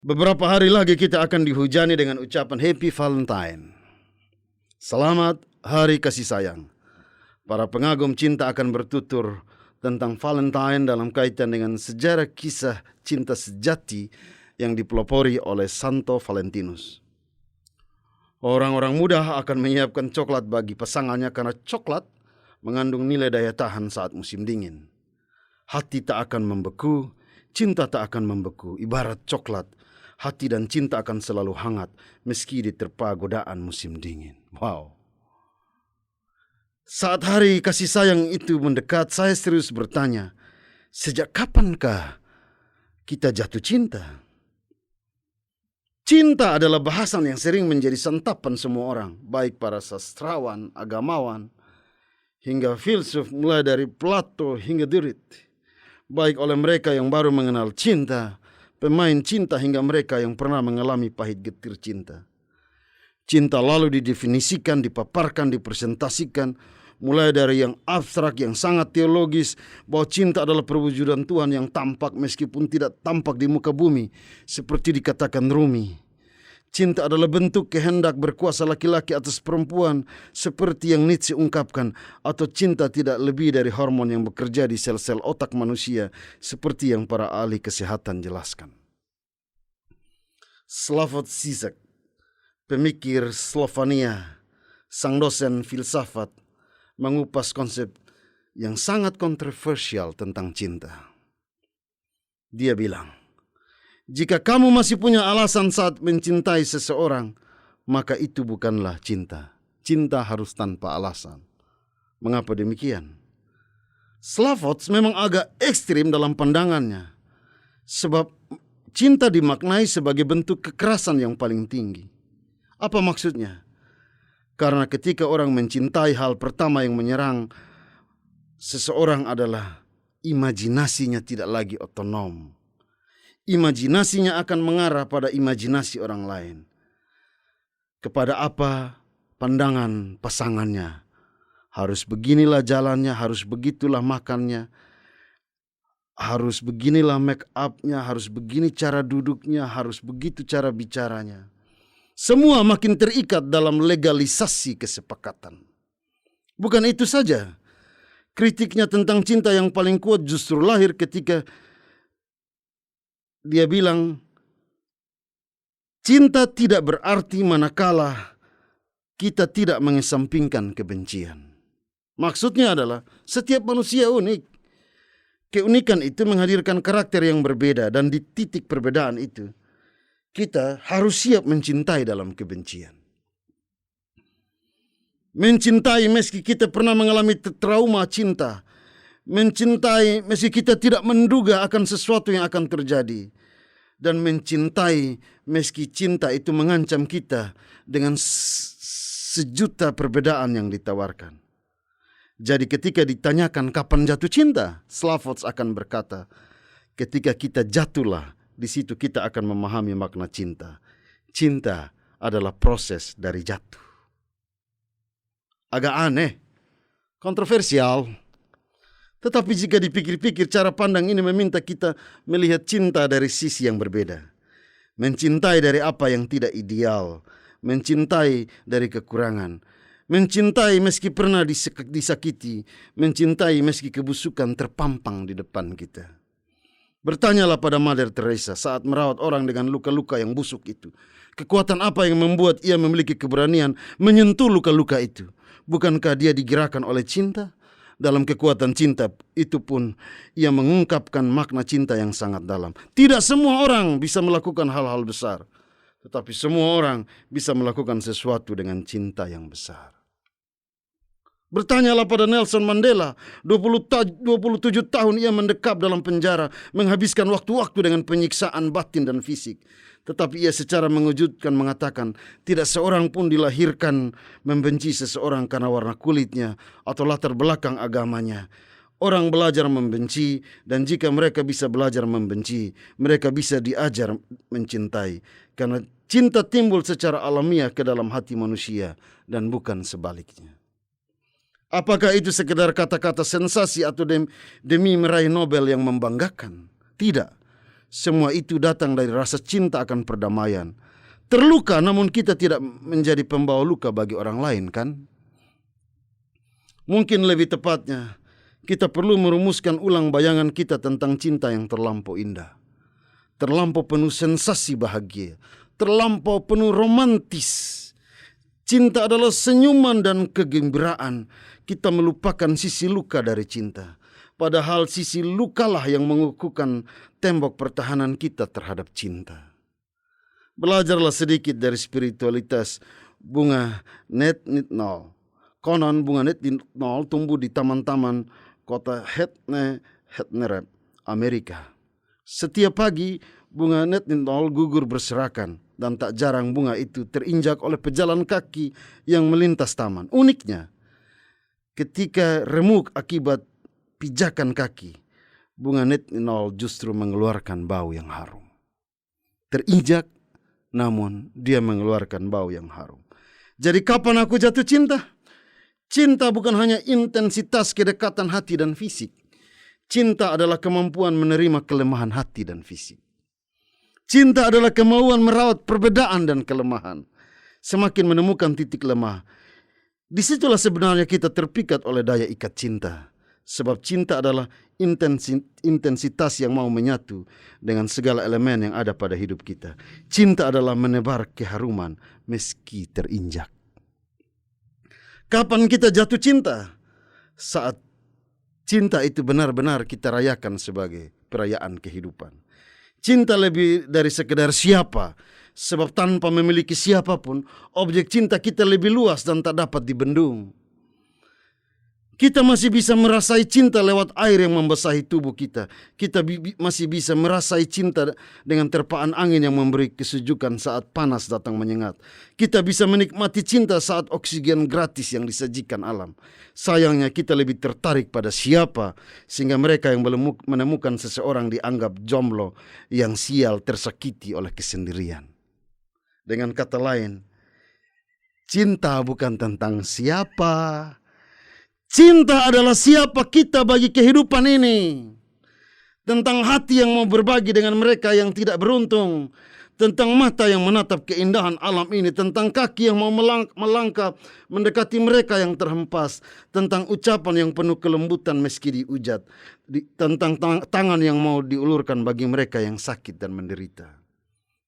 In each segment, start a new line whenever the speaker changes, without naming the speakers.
Beberapa hari lagi kita akan dihujani dengan ucapan Happy Valentine. Selamat Hari Kasih Sayang. Para pengagum cinta akan bertutur tentang Valentine dalam kaitan dengan sejarah kisah cinta sejati yang dipelopori oleh Santo Valentinus. Orang-orang muda akan menyiapkan coklat bagi pasangannya karena coklat mengandung nilai daya tahan saat musim dingin. Hati tak akan membeku, cinta tak akan membeku, ibarat coklat. Hati dan cinta akan selalu hangat meski diterpa godaan musim dingin. Wow. Saat hari kasih sayang itu mendekat, saya serius bertanya, sejak kapankah kita jatuh cinta? Cinta adalah bahasan yang sering menjadi santapan semua orang, baik para sastrawan, agamawan, hingga filsuf mulai dari Plato hingga Derrida. Baik oleh mereka yang baru mengenal cinta, pemain cinta hingga mereka yang pernah mengalami pahit getir cinta. Cinta lalu didefinisikan, dipaparkan, dipresentasikan, mulai dari yang abstrak, yang sangat teologis, bahwa cinta adalah perwujudan Tuhan yang tampak meskipun tidak tampak di muka bumi, seperti dikatakan Rumi. Cinta adalah bentuk kehendak berkuasa laki-laki atas perempuan, seperti yang Nietzsche ungkapkan, atau cinta tidak lebih dari hormon yang bekerja di sel-sel otak manusia, seperti yang para ahli kesehatan jelaskan. Slavoj Žižek, pemikir Slovenia, sang dosen filsafat, mengupas konsep yang sangat kontroversial tentang cinta. Dia bilang, jika kamu masih punya alasan saat mencintai seseorang, maka itu bukanlah cinta. Cinta harus tanpa alasan. Mengapa demikian? Slavoj memang agak ekstrim dalam pandangannya, sebab cinta dimaknai sebagai bentuk kekerasan yang paling tinggi. Apa maksudnya? Karena ketika orang mencintai, hal pertama yang menyerang seseorang adalah imajinasinya tidak lagi otonom. Imajinasinya akan mengarah pada imajinasi orang lain. Kepada apa pandangan pasangannya. Harus beginilah jalannya, harus begitulah makannya, harus beginilah make up-nya, harus begini cara duduknya, harus begitu cara bicaranya. Semua makin terikat dalam legalisasi kesepakatan. Bukan itu saja. Kritiknya tentang cinta yang paling kuat justru lahir ketika dia bilang, cinta tidak berarti manakala kita tidak mengesampingkan kebencian. Maksudnya adalah setiap manusia unik. Keunikan itu menghadirkan karakter yang berbeda, dan di titik perbedaan itu kita harus siap mencintai dalam kebencian. Mencintai meski kita pernah mengalami trauma cinta. Mencintai meski kita tidak menduga akan sesuatu yang akan terjadi. Dan mencintai meski cinta itu mengancam kita dengan sejuta perbedaan yang ditawarkan. Jadi ketika ditanyakan kapan jatuh cinta, Slavoj akan berkata, ketika kita jatuhlah, di situ kita akan memahami makna cinta. Cinta adalah proses dari jatuh. Agak aneh, kontroversial. Tetapi jika dipikir-pikir, cara pandang ini meminta kita melihat cinta dari sisi yang berbeda. Mencintai dari apa yang tidak ideal. Mencintai dari kekurangan. Mencintai meski pernah disakiti. Mencintai meski kebusukan terpampang di depan kita. Bertanyalah pada Mother Teresa saat merawat orang dengan luka-luka yang busuk itu. Kekuatan apa yang membuat ia memiliki keberanian menyentuh luka-luka itu? Bukankah dia digerakkan oleh cinta? Dalam kekuatan cinta itu pun ia mengungkapkan makna cinta yang sangat dalam. Tidak semua orang bisa melakukan hal-hal besar. Tetapi semua orang bisa melakukan sesuatu dengan cinta yang besar. Bertanyalah pada Nelson Mandela, 27 tahun ia mendekap dalam penjara, menghabiskan waktu-waktu dengan penyiksaan batin dan fisik. Tetapi ia secara mengejutkan mengatakan, tidak seorang pun dilahirkan membenci seseorang karena warna kulitnya atau latar belakang agamanya. Orang belajar membenci, dan jika mereka bisa belajar membenci, mereka bisa diajar mencintai. Karena cinta timbul secara alamiah ke dalam hati manusia dan bukan sebaliknya. Apakah itu sekedar kata-kata sensasi atau demi meraih Nobel yang membanggakan? Tidak. Semua itu datang dari rasa cinta akan perdamaian. Terluka namun kita tidak menjadi pembawa luka bagi orang lain, kan? Mungkin lebih tepatnya, kita perlu merumuskan ulang bayangan kita tentang cinta yang terlampau indah. Terlampau penuh sensasi bahagia. Terlampau penuh romantis. Cinta adalah senyuman dan kegembiraan. Kita melupakan sisi luka dari cinta. Padahal sisi lukalah yang mengukuhkan tembok pertahanan kita terhadap cinta. Belajarlah sedikit dari spiritualitas bunga Nat Nitnol. Konon bunga Nat Nitnol tumbuh di taman-taman kota Hetnerep, Amerika. Setiap pagi bunga Nat Nitnol gugur berserakan dan tak jarang bunga itu terinjak oleh pejalan kaki yang melintas taman. Uniknya, ketika remuk akibat pijakan kaki, bunga Nat Nitnol justru mengeluarkan bau yang harum. Terinjak, namun dia mengeluarkan bau yang harum. Jadi kapan aku jatuh cinta? Cinta bukan hanya intensitas kedekatan hati dan fisik. Cinta adalah kemampuan menerima kelemahan hati dan fisik. Cinta adalah kemauan merawat perbedaan dan kelemahan. Semakin menemukan titik lemah, disitulah sebenarnya kita terpikat oleh daya ikat cinta. Sebab cinta adalah intensitas yang mau menyatu dengan segala elemen yang ada pada hidup kita. Cinta adalah menebar keharuman meski terinjak. Kapan kita jatuh cinta? Saat cinta itu benar-benar kita rayakan sebagai perayaan kehidupan. Cinta lebih dari sekedar siapa. Sebab tanpa memiliki siapapun, objek cinta kita lebih luas dan tak dapat dibendung. Kita masih bisa merasai cinta lewat air yang membasahi tubuh kita. Kita masih bisa merasai cinta dengan terpaan angin yang memberi kesejukan saat panas datang menyengat. Kita bisa menikmati cinta saat oksigen gratis yang disajikan alam. Sayangnya kita lebih tertarik pada siapa, sehingga mereka yang belum menemukan seseorang dianggap jomblo yang sial tersakiti oleh kesendirian. Dengan kata lain, cinta bukan tentang siapa. Cinta adalah siapa kita bagi kehidupan ini. Tentang hati yang mau berbagi dengan mereka yang tidak beruntung. Tentang mata yang menatap keindahan alam ini. Tentang kaki yang mau melangkah mendekati mereka yang terhempas. Tentang ucapan yang penuh kelembutan meski dihujat. Tentang tangan yang mau diulurkan bagi mereka yang sakit dan menderita.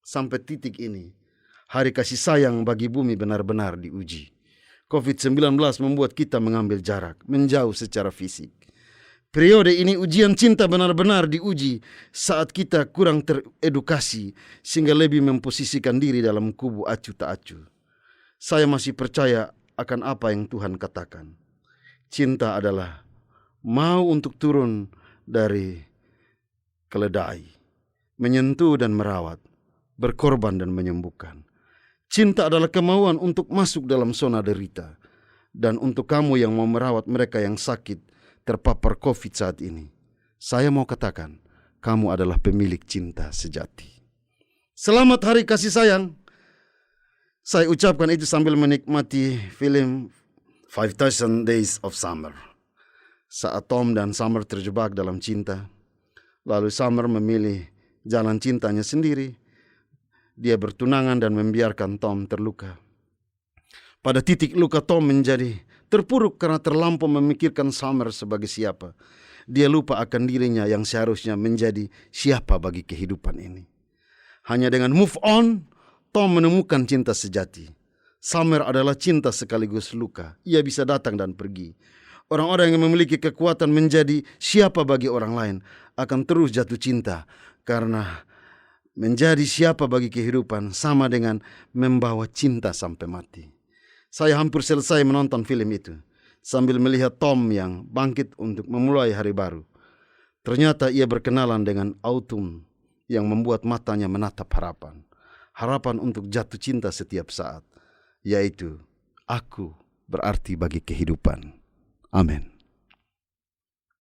Sampai titik ini, hari kasih sayang bagi bumi benar-benar diuji. COVID-19 membuat kita mengambil jarak, menjauh secara fisik. Periode ini ujian cinta benar-benar diuji saat kita kurang teredukasi sehingga lebih memposisikan diri dalam kubu acuh tak acuh. Saya masih percaya akan apa yang Tuhan katakan. Cinta adalah mau untuk turun dari keledai, menyentuh dan merawat, berkorban dan menyembuhkan. Cinta adalah kemauan untuk masuk dalam zona derita. Dan untuk kamu yang mau merawat mereka yang sakit terpapar COVID saat ini, saya mau katakan, kamu adalah pemilik cinta sejati. Selamat Hari Kasih Sayang. Saya ucapkan itu sambil menikmati film 5,000 Days of Summer. Saat Tom dan Summer terjebak dalam cinta, lalu Summer memilih jalan cintanya sendiri. Dia bertunangan dan membiarkan Tom terluka. Pada titik luka Tom menjadi terpuruk karena terlampau memikirkan Summer sebagai siapa. Dia lupa akan dirinya yang seharusnya menjadi siapa bagi kehidupan ini. Hanya dengan move on, Tom menemukan cinta sejati. Summer adalah cinta sekaligus luka. Ia bisa datang dan pergi. Orang-orang yang memiliki kekuatan menjadi siapa bagi orang lain akan terus jatuh cinta karena menjadi siapa bagi kehidupan sama dengan membawa cinta sampai mati. Saya hampir selesai menonton film itu sambil melihat Tom yang bangkit untuk memulai hari baru. Ternyata ia berkenalan dengan autumn yang membuat matanya menatap harapan. Harapan untuk jatuh cinta setiap saat, yaitu aku berarti bagi kehidupan. Amin.